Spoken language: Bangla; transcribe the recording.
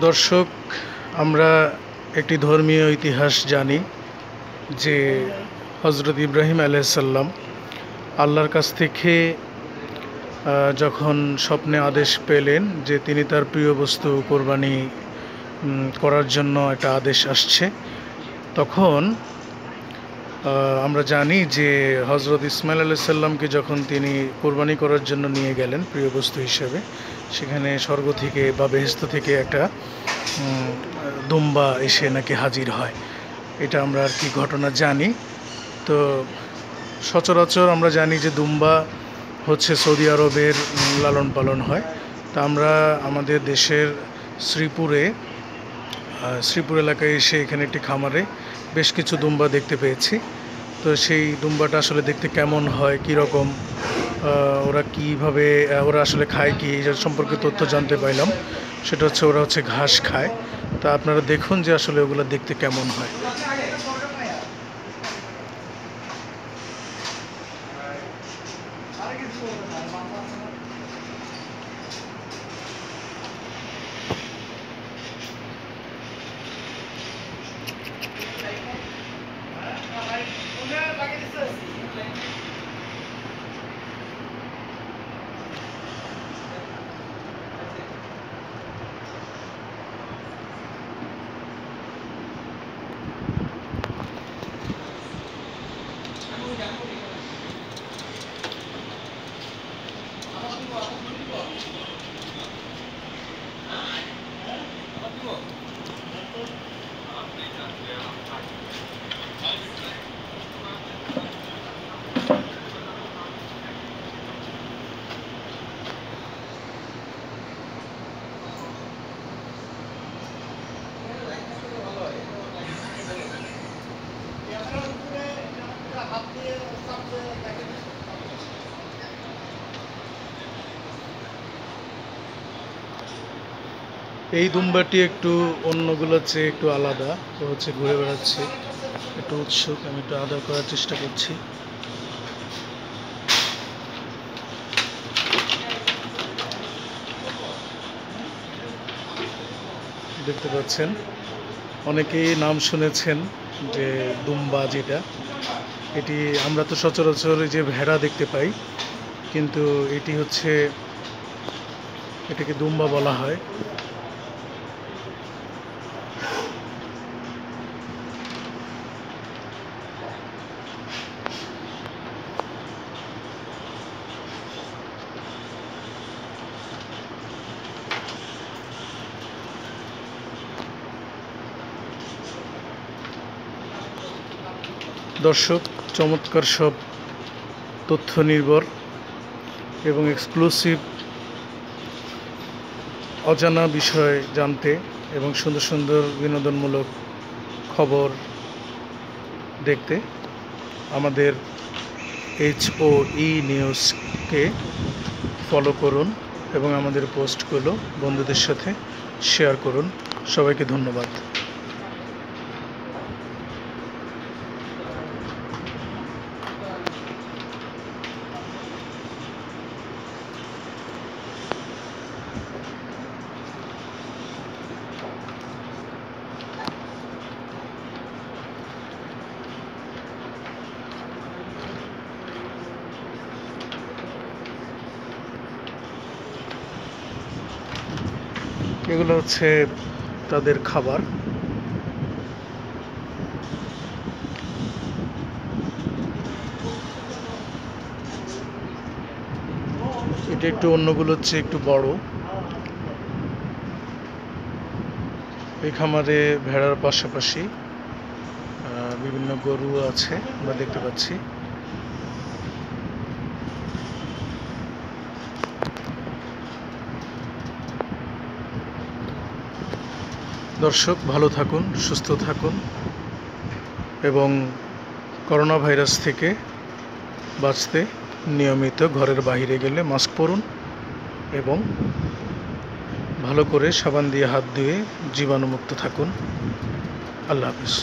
দর্শক, আমরা একটি ধর্মীয় ইতিহাস জানি যে হজরত ইব্রাহিম আলাইহিসসালাম আল্লাহর কাছ থেকে যখন স্বপ্নে আদেশ পেলেন যে তিনি তার প্রিয় বস্তু কোরবানি করার জন্য একটা আদেশ আসছে, তখন আমরা জানি যে হজরত ইসমাইল আলাইহিসসালামকে যখন তিনি কোরবানি করার জন্য নিয়ে গেলেন প্রিয় বস্তু হিসেবে, সেখানে স্বর্গ থেকে বা বেহেশত থেকে একটা দুম্বা এসে নাকি হাজির হয়। এটা আমরা আর কি ঘটনা জানি। তো সচরাচর আমরা জানি যে দুম্বা হচ্ছে সৌদি আরবের লালন পালন হয়। তা আমরা আমাদের দেশের শ্রীপুর এলাকায় এসে এখানে একটি খামারে বেশ কিছু দুম্বা দেখতে পেয়েছি। তো সেই দুম্বাটা আসলে দেখতে কেমন হয়, কীরকম, ওরা কীভাবে ওরা আসলে খায় কি, এই সম্পর্কে তথ্য জানতে পাইলাম। সেটা হচ্ছে ওরা ঘাস খায়। তা আপনারা দেখুন যে আসলে ওগুলো দেখতে কেমন হয়। এই দুম্বাটি একটু অন্যগুলোর চেয়ে একটু আলাদা। ও ঘুরে বেড়াচ্ছে, একটু উৎসুক। আমি একটু আদর করার চেষ্টা করছি। দেখতে পাচ্ছেন, অনেকেই নাম শুনেছেন যে দুম্বা, যেটা এটি আমরা তো সচরাচর যে ভেড়া দেখতে পাই, কিন্তু এটাকে দুম্বা বলা হয়। দর্শক, চমৎকার সব তথ্য নির্ভর এবং এক্সক্লুসিভ অজানা বিষয় জানতে এবং সুন্দর সুন্দর বিনোদনমূলক খবর দেখতে আমাদের HOE নিউজকে ফলো করুন এবং আমাদের পোস্টগুলো বন্ধুদের সাথে শেয়ার করুন। সবাইকে ধন্যবাদ। এগুলো হচ্ছে তাদের খাবার। এটা একটু অন্যগুলোর চেয়ে একটু বড়। এই খামারে ভেড়ার পাশাপাশি বিভিন্ন গরু আছে, আমরা দেখতে পাচ্ছি। দর্শক, ভালো থাকুন, সুস্থ থাকুন এবং করোনা ভাইরাস থেকে বাঁচতে নিয়মিত ঘরের বাইরে গেলে মাস্ক পরুন এবং ভালো করে সাবান দিয়ে হাত ধুয়ে জীবাণুমুক্ত থাকুন। আল্লাহ হাফেজ।